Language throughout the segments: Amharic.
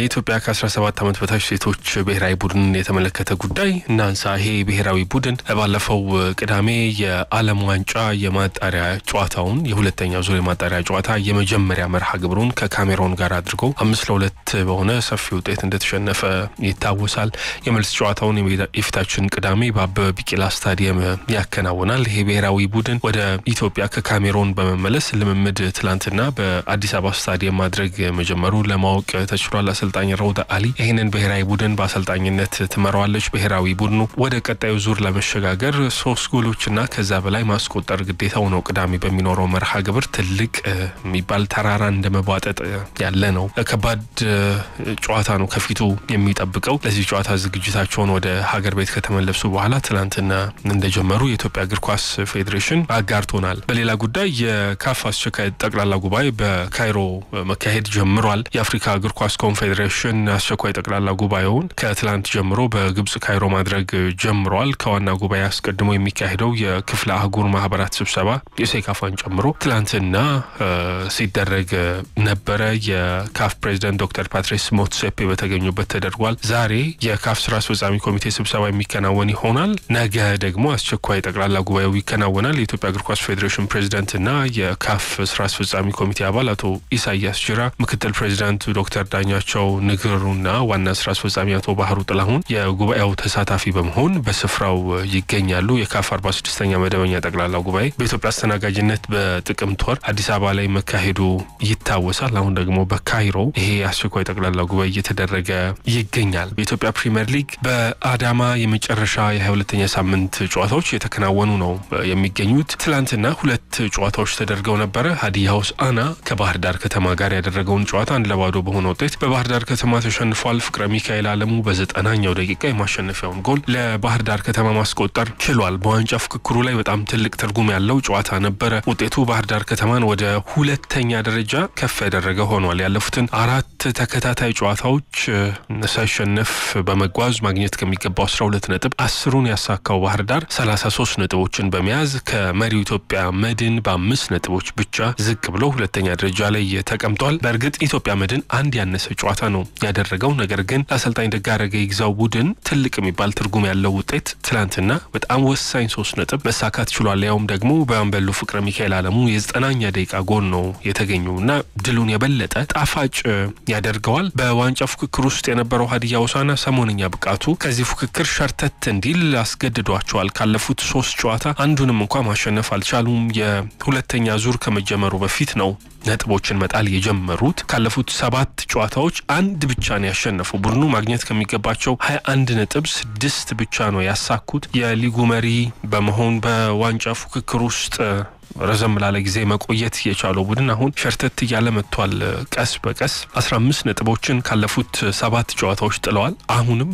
የኢትዮጵያ ከ17 ዓመት በታች ሴቶች ብሔራዊ ቡድን የተመለከተ ጉዳይ እናንሳ። ይሄ ብሔራዊ ቡድን ባለፈው ቅዳሜ የዓለም ዋንጫ የማጣሪያ ጨዋታውን የሁለተኛው ዙር የማጣሪያ ጨዋታ የመጀመሪያ መርሃ ግብሩን ከካሜሮን ጋር አድርጎ 5-2 በሆነ ሰፊ ውጤት እንደተሸነፈ ይታወሳል። የመልስ ጨዋታውን የፊታችን ቅዳሜ በአበበ ቢቂላ ስታዲየም ያከናውናል። ይሄ ብሔራዊ ቡድን ወደ ኢትዮጵያ ከካሜሮን በመመለስ ልምምድ ትላንትና በአዲስ አበባ ስታዲየም ማድረግ መጀመሩ ለማወቅ ተችሏል። አሰልጣኝ ረውዳ አሊ ይሄንን ብሔራዊ ቡድን በአሰልጣኝነት ትመራዋለች። ብሔራዊ ቡድኑ ወደ ቀጣዩ ዙር ለመሸጋገር 3 ጎሎችና ከዛ በላይ ማስቆጠር ግዴታው ነው። ቅዳሜ በሚኖረው መርሃ ግብር ትልቅ የሚባል ተራራ እንደመቧጠጥ ያለ ነው። ከባድ ጨዋታ ነው ከፊቱ የሚጠብቀው። ለዚህ ጨዋታ ዝግጅታቸውን ወደ ሀገር ቤት ከተመለሱ በኋላ ትላንትና እንደጀመሩ የኢትዮጵያ እግር ኳስ ፌዴሬሽን አጋርቶናል። በሌላ ጉዳይ የካፍ አስቸኳይ ጠቅላላ ጉባኤ በካይሮ መካሄድ ጀምሯል። የአፍሪካ እግር ኳስ ኮንፌዴሬሽን አስቸኳይ ጠቅላላ ጉባኤውን ከትላንት ጀምሮ በግብጽ ካይሮ ማድረግ ጀምሯል። ከዋና ጉባኤ አስቀድሞ የሚካሄደው የክፍለ አህጉር ማህበራት ስብሰባ የሴካፋን ጨምሮ ትላንትና ሲደረግ ነበረ። የካፍ ፕሬዝዳንት ዶክተር ፓትሪስ ሞትሴፔ በተገኙበት ተደርጓል። ዛሬ የካፍ ስራ አስፈጻሚ ኮሚቴ ስብሰባ የሚከናወን ይሆናል። ነገ ደግሞ አስቸኳይ ጠቅላላ ጉባኤው ይከናወናል። የኢትዮጵያ እግር ኳስ ፌዴሬሽን ፕሬዝዳንትና የካፍ ስራ አስፈጻሚ ኮሚቴ አባል አቶ ኢሳያስ ጅራ፣ ምክትል ፕሬዝዳንት ዶክተር ዳኛቸው ንግሩና ዋና ስራ አስፈጻሚ አቶ ባህሩ ጥላሁን የጉባኤው ተሳታፊ በመሆን በስፍራው ይገኛሉ። የካፍ 46ኛ መደበኛ ጠቅላላ ጉባኤ በኢትዮጵያ አስተናጋጅነት በጥቅምት ወር አዲስ አበባ ላይ መካሄዱ ይታወሳል። አሁን ደግሞ በካይሮ ይሄ አስቸኳይ ጠቅላላ ጉባኤ እየተደረገ ይገኛል። በኢትዮጵያ ፕሪሚየር ሊግ በአዳማ የመጨረሻ የ22ኛ ሳምንት ጨዋታዎች የተከናወኑ ነው የሚገኙት። ትላንትና 2 ጨዋታዎች ተደርገው ነበረ። ሀዲያ ሆሳዕና ከባህር ዳር ከተማ ጋር ያደረገውን ጨዋታ 1-2 በሆነ ውጤት በባህር ዳር ከተማ ተሸንፏል። ፍቅረ ሚካኤል አለሙ በ90ኛው ደቂቃ የማሸነፊያውን ጎል ለባህር ዳር ከተማ ማስቆጠር ችሏል። በዋንጫ ፍክክሩ ላይ በጣም ትልቅ ትርጉም ያለው ጨዋታ ነበረ። ውጤቱ ባህር ዳር ከተማን ወደ 2ኛ ደረጃ ከፍ ያደረገ ሆኗል። ያለፉትን 4 ተከታታይ ጨዋታዎች ሳይሸነፍ በመጓዝ ማግኘት ከሚገባው 12 ነጥብ 10ን ያሳካው ባህር ዳር 33 ነጥቦችን በመያዝ ከመሪው ኢትዮጵያ መድን በ5 ነጥቦች ብቻ ዝቅ ብሎ 2ኛ ደረጃ ላይ ተቀምጧል። በእርግጥ ኢትዮጵያ መድን አንድ ያነሰ ጨዋታ ነው ያደረገው። ነገር ግን አሰልጣኝ ደጋረገ ይግዛው ቡድን ትልቅ የሚባል ትርጉም ያለው ውጤት ትላንትና በጣም ወሳኝ 3 ነጥብ መሳካት ችሏል። ያውም ደግሞ በአምበሉ ፍቅረ ሚካኤል አለሙ የ90ኛ ደቂቃ ጎል ነው የተገኘውና ድሉን የበለጠ ጣፋጭ ያደርገዋል። በዋንጫ ፍክክር ውስጥ የነበረው ሀዲያ ሆሳዕና ሰሞንኛ ብቃቱ ከዚህ ፍክክር ሸርተት እንዲል አስገድዷቸዋል። ካለፉት 3 ጨዋታ አንዱንም እንኳን ማሸነፍ አልቻሉም። የሁለተኛ ዙር ከመጀመሩ በፊት ነው ነጥቦችን መጣል የጀመሩት። ካለፉት 7 ጨዋታዎች አንድ ብቻ ነው ያሸነፉ። ቡድኑ ማግኘት ከሚገባቸው 21 ነጥብ 6 ብቻ ነው ያሳኩት። የሊጉ መሪ በመሆን በዋንጫ ፍክክር ውስጥ ረዘም ላለ ጊዜ መቆየት የቻለው ቡድን አሁን ሸርተት እያለ መጥቷል። ቀስ በቀስ 15 ነጥቦችን ካለፉት 7 ጨዋታዎች ጥለዋል። አሁንም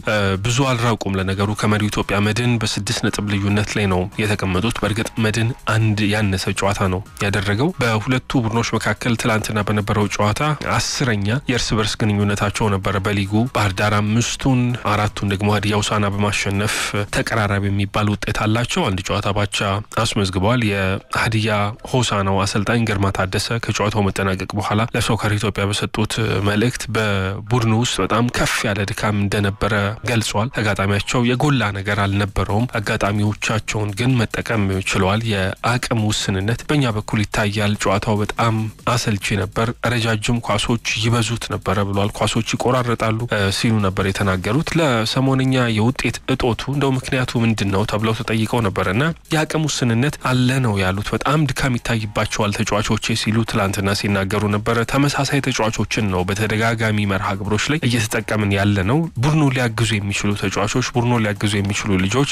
ብዙ አልራቁም። ለነገሩ ከመሪው ኢትዮጵያ መድን በ6 ነጥብ ልዩነት ላይ ነው የተቀመጡት። በእርግጥ መድን አንድ ያነሰ ጨዋታ ነው ያደረገው። በሁለቱ ቡድኖች መካከል ትላንትና በነበረው ጨዋታ 10ኛ የእርስ በርስ ግንኙነታቸው ነበረ በሊጉ። ባህር ዳር 5ቱን 4ቱን ደግሞ ሀዲያ ሆሳዕና በማሸነፍ ተቀራራቢ የሚባል ውጤት አላቸው። አንድ ጨዋታ ባቻ አስመዝግበዋል። የሀዲያ ሆሳዕናው አሰልጣኝ ግርማ ታደሰ ከጨዋታው መጠናቀቅ በኋላ ለሶከር ኢትዮጵያ በሰጡት መልእክት በቡድኑ ውስጥ በጣም ከፍ ያለ ድካም እንደነበረ ገልጿል። አጋጣሚያቸው የጎላ ነገር አልነበረውም። አጋጣሚዎቻቸውን ግን መጠቀም ችለዋል። የአቅም ውስንነት በእኛ በኩል ይታያል። ጨዋታው በጣም አሰልቺ ነበር። ረጃጅም ኳሶች ይበዙት ነበረ ብሏል። ኳሶች ይቆራረጣሉ ሲሉ ነበር የተናገሩት። ለሰሞንኛ የውጤት እጦቱ እንደው ምክንያቱ ምንድነው ተብለው ተጠይቀው ነበርና የአቅም ውስንነት አለ ነው ያሉት። በጣም ድካም ይታይባቸዋል ተጫዋቾች ሲሉ ትላንትና ሲናገሩ ነበር። ተመሳሳይ ተጫዋቾችን ነው በተደጋጋሚ መርሃ ግብሮች ላይ እየተጠቀምን ያለ ነው። ቡድኑ ሊያግዙ የሚችሉ ተጫዋቾች፣ ቡድኑ ሊያግዙ የሚችሉ ልጆች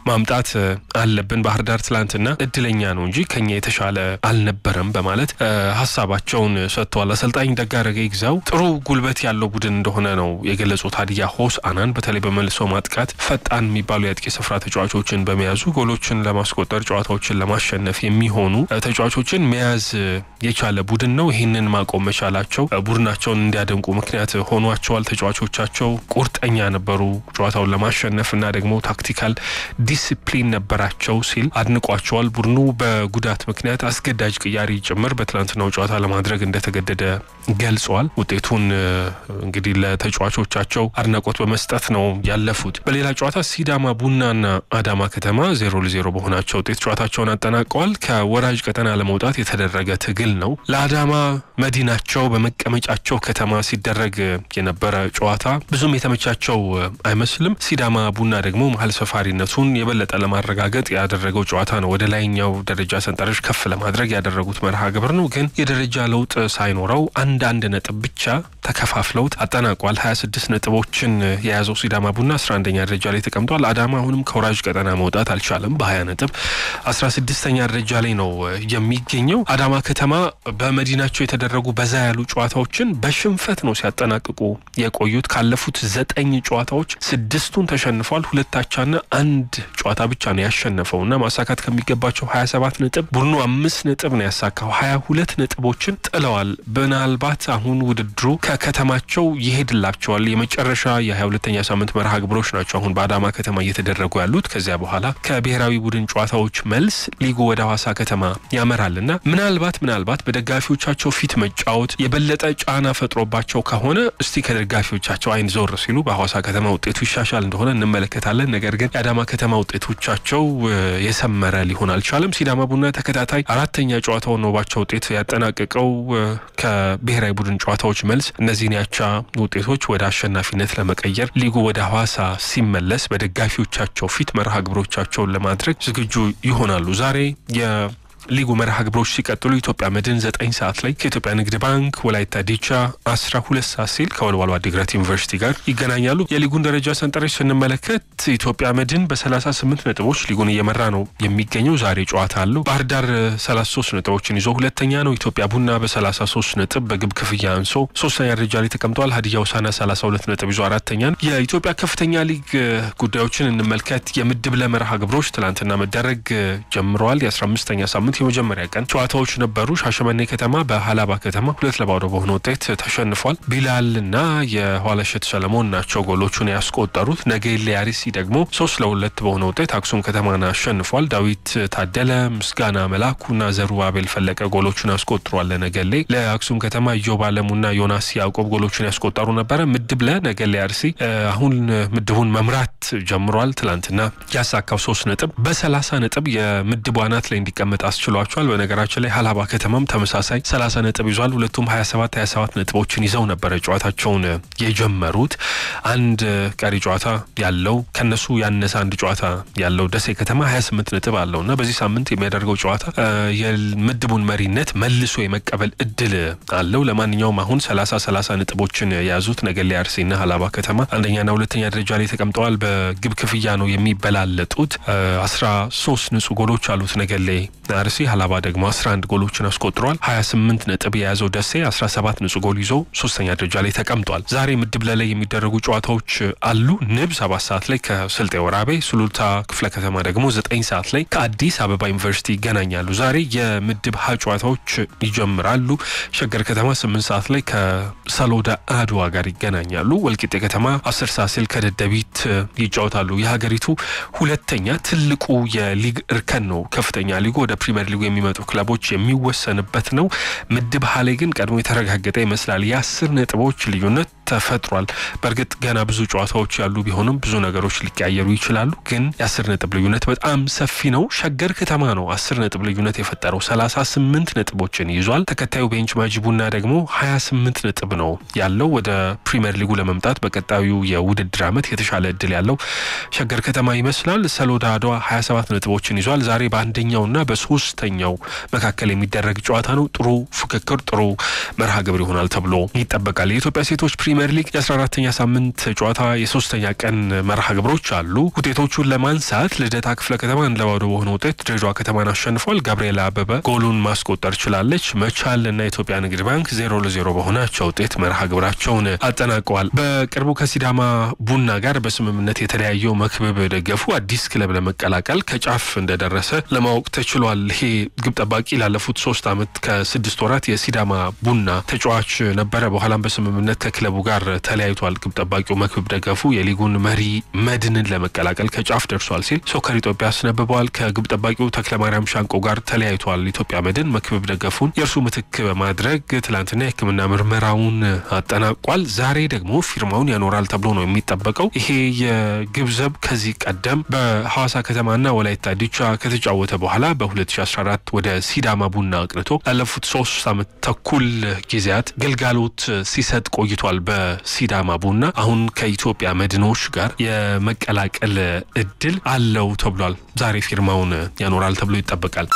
ማምጣት አለብን። ባህር ዳር ትላንትና እድለኛ ነው እንጂ ከኛ የተሻለ አልነበረም በማለት ሀሳባቸውን ሰጥተዋል። አሰልጣኝ ደጋረገ ይግዛው ጥሩ ጉልበት ያለው ቡድን እንደሆነ ነው የገለጹት። ሀዲያ ሆሳዕናን በተለይ በመልሶ ማጥቃት ፈጣን የሚባሉ የአጥቂ ስፍራ ተጫዋቾችን በመያዙ ጎሎችን ለማስቆጠር ጨዋታዎችን ለማሸነፍ የሚሆኑ የሆኑ ተጫዋቾችን መያዝ የቻለ ቡድን ነው። ይህንን ማቆም መቻላቸው ቡድናቸውን እንዲያደንቁ ምክንያት ሆኗቸዋል። ተጫዋቾቻቸው ቁርጠኛ ነበሩ ጨዋታውን ለማሸነፍና ደግሞ ታክቲካል ዲሲፕሊን ነበራቸው ሲል አድንቋቸዋል። ቡድኑ በጉዳት ምክንያት አስገዳጅ ቅያሪ ጭምር በትላንትናው ጨዋታ ለማድረግ እንደተገደደ ገልጿል። ውጤቱን እንግዲህ ለተጫዋቾቻቸው አድናቆት በመስጠት ነው ያለፉት። በሌላ ጨዋታ ሲዳማ ቡናና አዳማ ከተማ 0-0 በሆናቸው ውጤት ጨዋታቸውን አጠናቀዋል። ከወራጅ ቀጠና ለመውጣት የተደረገ ትግል ነው። ለአዳማ መዲናቸው በመቀመጫቸው ከተማ ሲደረግ የነበረ ጨዋታ ብዙም የተመቻቸው አይመስልም። ሲዳማ ቡና ደግሞ መሀል ሰፋሪነቱን የበለጠ ለማረጋገጥ ያደረገው ጨዋታ ነው። ወደ ላይኛው ደረጃ ሰንጠረዥ ከፍ ለማድረግ ያደረጉት መርሃ ግብር ነው። ግን የደረጃ ለውጥ ሳይኖረው አንድ ነጥብ ብቻ ተከፋፍለውት አጠናቋል። 26 ነጥቦችን የያዘው ሲዳማ ቡና 11ኛ ደረጃ ላይ ተቀምጧል። አዳማ አሁንም ከወራጅ ቀጠና መውጣት አልቻለም። በ20 ነጥብ 16ኛ ደረጃ ላይ ነው የሚገኘው። አዳማ ከተማ በመዲናቸው የተደረጉ በዛ ያሉ ጨዋታዎችን በሽንፈት ነው ሲያጠናቅቁ የቆዩት። ካለፉት 9 ጨዋታዎች 6ቱን ተሸንፏል። 2 አቻና 1 ጨዋታ ብቻ ነው ያሸነፈውና ማሳካት ከሚገባቸው 27 ነጥብ ቡድኑ 5 ነጥብ ነው ያሳካው። 22 ነጥቦችን ጥለዋል። ምናልባት አሁን ውድድሩ ከከተማቸው ይሄድላቸዋል። የመጨረሻ የ22ኛ ሳምንት መርሃ ግብሮች ናቸው አሁን በአዳማ ከተማ እየተደረጉ ያሉት። ከዚያ በኋላ ከብሔራዊ ቡድን ጨዋታዎች መልስ ሊጉ ወደ ሐዋሳ ከተማ ያመራልና ምናልባት በደጋፊዎቻቸው ፊት መጫወት የበለጠ ጫና ፈጥሮባቸው ከሆነ እስቲ ከደጋፊዎቻቸው አይን ዞር ሲሉ በሐዋሳ ከተማ ውጤቱ ይሻሻል እንደሆነ እንመለከታለን። ነገር ግን የአዳማ ከተማ ውጤቶቻቸው የሰመረ ሊሆን አልቻለም። ሲዳማ ቡና ተከታታይ 4ኛ ጨዋታውን ነው ባቻ ውጤት ያጠናቀቀው። ከብሔራዊ ቡድን ጨዋታዎች መልስ እነዚህን ያቻ ውጤቶች ወደ አሸናፊነት ለመቀየር ሊጉ ወደ ሐዋሳ ሲመለስ በደጋፊዎቻቸው ፊት መርሃ ግብሮቻቸውን ለማድረግ ዝግጁ ይሆናሉ። ዛሬ ሊጉ መርሃ ግብሮች ሲቀጥሉ ኢትዮጵያ መድን 9 ሰዓት ላይ ከኢትዮጵያ ንግድ ባንክ፣ ወላይታ ዲቻ 12 ሰዓት ሲል ከወልዋሎ ዓዲግራት ዩኒቨርሲቲ ጋር ይገናኛሉ። የሊጉን ደረጃ ሰንጠረዥ ስንመለከት ኢትዮጵያ መድን በ38 ነጥቦች ሊጉን እየመራ ነው የሚገኘው። ዛሬ ጨዋታ አለው። ባህር ዳር 33 ነጥቦችን ይዞ ሁለተኛ ነው። ኢትዮጵያ ቡና በ33 ነጥብ በግብ ክፍያ አንሶ 3ኛ ደረጃ ላይ ተቀምጧል። ሀዲያ ሆሳዕና 32 ነጥብ ይዞ 4ኛ ነው። የኢትዮጵያ ከፍተኛ ሊግ ጉዳዮችን እንመልከት። የምድብ ለመርሃ ግብሮች ትላንትና መደረግ ጀምረዋል። የ15ኛ ሳምንት የመጀመሪያ ቀን ጨዋታዎች ነበሩ። ሻሸመኔ ከተማ በሃላባ ከተማ 2-0 በሆነ ውጤት ተሸንፏል። ቢላልና የኋላሸት ሰለሞን ናቸው ጎሎቹን ያስቆጠሩት። ነገሌ አርሲ ደግሞ 3-2 በሆነ ውጤት አክሱም ከተማን አሸንፏል። ዳዊት ታደለ፣ ምስጋና መላኩና ዘሩባቤል ፈለቀ ጎሎቹን አስቆጥሯል። ለነገሌ ለአክሱም ከተማ ኢዮብ አለሙና ዮናስ ያዕቆብ ጎሎቹን ያስቆጠሩ ነበረ። ምድብ ለነገሌ አርሲ አሁን ምድቡን መምራት ጀምሯል። ትላንትና ያሳካው 3 ነጥብ በ30 ነጥብ የምድቡ አናት ላይ እንዲቀመጥ ችሏቸዋል። በነገራችን ላይ ሃላባ ከተማም ተመሳሳይ 30 ነጥብ ይዟል። ሁለቱም 27 ነጥቦችን ይዘው ነበር ጨዋታቸውን የጀመሩት። አንድ ቀሪ ጨዋታ ያለው ከነሱ ያነሰ አንድ ጨዋታ ያለው ደሴ ከተማ 28 ነጥብ አለውና በዚህ ሳምንት የሚያደርገው ጨዋታ የምድቡን መሪነት መልሶ የመቀበል እድል አለው። ለማንኛውም አሁን 30 ነጥቦችን የያዙት ነገሌ አርሲና ሃላባ ከተማ አንደኛና ሁለተኛ ደረጃ ላይ ተቀምጠዋል። በግብ ክፍያ ነው የሚበላለጡት። 13 ንጹህ ጎሎች አሉት ነገሌ አርሲ። ሃላባ ደግሞ 11 ጎሎችን አስቆጥሯል። 28 ነጥብ የያዘው ደሴ 17 ንጹህ ጎል ይዞ 3ኛ ደረጃ ላይ ተቀምጧል። ዛሬ ምድብ ላይ የሚደረጉ ጨዋታዎች አሉ። ንብ 7 ሰዓት ላይ ከስልጤ ወራቤ፣ ሱሉልታ ክፍለ ከተማ ደግሞ 9 ሰዓት ላይ ከአዲስ አበባ ዩኒቨርሲቲ ይገናኛሉ። ዛሬ የምድብ ሀ ጨዋታዎች ይጀምራሉ። ሸገር ከተማ 8 ሰዓት ላይ ከሰሎዳ አድዋ ጋር ይገናኛሉ። ወልቂጤ ከተማ 10 ሰዓት ሲል ከደደቢት ይጫወታሉ። የሀገሪቱ ሁለተኛ ትልቁ የሊግ እርከን ነው። ከፍተኛ ሊጉ ወደ ፕሪሚየር ሊጉ የሚመጡ ክለቦች የሚወሰንበት ነው። ምድብ ሀ ላይ ግን ቀድሞ የተረጋገጠ ይመስላል። የ10 ነጥቦች ልዩነት ተፈጥሯል። በእርግጥ ገና ብዙ ጨዋታዎች ያሉ ቢሆንም ብዙ ነገሮች ሊቀያየሩ ይችላሉ። ግን የ10 ነጥብ ልዩነት በጣም ሰፊ ነው። ሸገር ከተማ ነው 10 ነጥብ ልዩነት የፈጠረው 38 ነጥቦችን ይዟል። ተከታዩ ቤንች ማጂ ቡና ደግሞ 28 ነጥብ ነው ያለው። ወደ ፕሪሚየር ሊጉ ለመምጣት በቀጣዩ የውድድር ዓመት የተሻለ እድል ያለው ሸገር ከተማ ይመስላል። ሰሎዳ አድዋ 27 ነጥቦችን ይዟል። ዛሬ በአንደኛውና በሶስተኛው መካከል የሚደረግ ጨዋታ ነው። ጥሩ ፍክክር፣ ጥሩ መርሃ ግብር ይሆናል ተብሎ ይጠበቃል። የኢትዮጵያ ሴቶች ፕሪሚየር ሊግ የ14ኛ ሳምንት ጨዋታ የሶስተኛ ቀን መርሃ ግብሮች አሉ። ውጤቶቹን ለማንሳት ልደታ ክፍለ ከተማን ለባዶ በሆነ ውጤት ድሬዳዋ ከተማን አሸንፏል። ጋብሪኤላ አበበ ጎሉን ማስቆጠር ችላለች። መቻል እና ኢትዮጵያ ንግድ ባንክ 0-0 በሆናቸው ውጤት መርሃ ግብራቸውን አጠናቀዋል። በቅርቡ ከሲዳማ ቡና ጋር በስምምነት የተለያየው መክበብ ደገፉ አዲስ ክለብ ለመቀላቀል ከጫፍ እንደደረሰ ለማወቅ ተችሏል። ይሄ ግብ ጠባቂ ላለፉት 3 ዓመት ከ6 ወራት የሲዳማ ቡና ተጫዋች ነበረ። በኋላም በስምምነት ከክለቡ ጋር ተለያይቷል። ግብ ጠባቂው መክበብ ደገፉ የሊጉን መሪ መድንን ለመቀላቀል ከጫፍ ደርሷል ሲል ሶከር ኢትዮጵያ አስነብበዋል። ከግብ ጠባቂው ተክለማርያም ሻንቆ ጋር ተለያይቷል። ኢትዮጵያ መድን መክበብ ደገፉን የእርሱ ምትክ በማድረግ ትላንትና የሕክምና ምርመራውን አጠናቋል። ዛሬ ደግሞ ፊርማውን ያኖራል ተብሎ ነው የሚጠበቀው። ይሄ የግብ ዘብ ከዚህ ቀደም በሐዋሳ ከተማና ወላይታ ዲቻ ከተጫወተ በኋላ በ2014 ወደ ሲዳማ ቡና አቅንቶ ላለፉት 3 ዓመት ተኩል ጊዜያት ግልጋሎት ሲሰጥ ቆይቷል በሲዳማ ቡና። አሁን ከኢትዮጵያ መድኖች ጋር የመቀላቀል እድል አለው ተብሏል። ዛሬ ፊርማውን ያኖራል ተብሎ ይጠበቃል።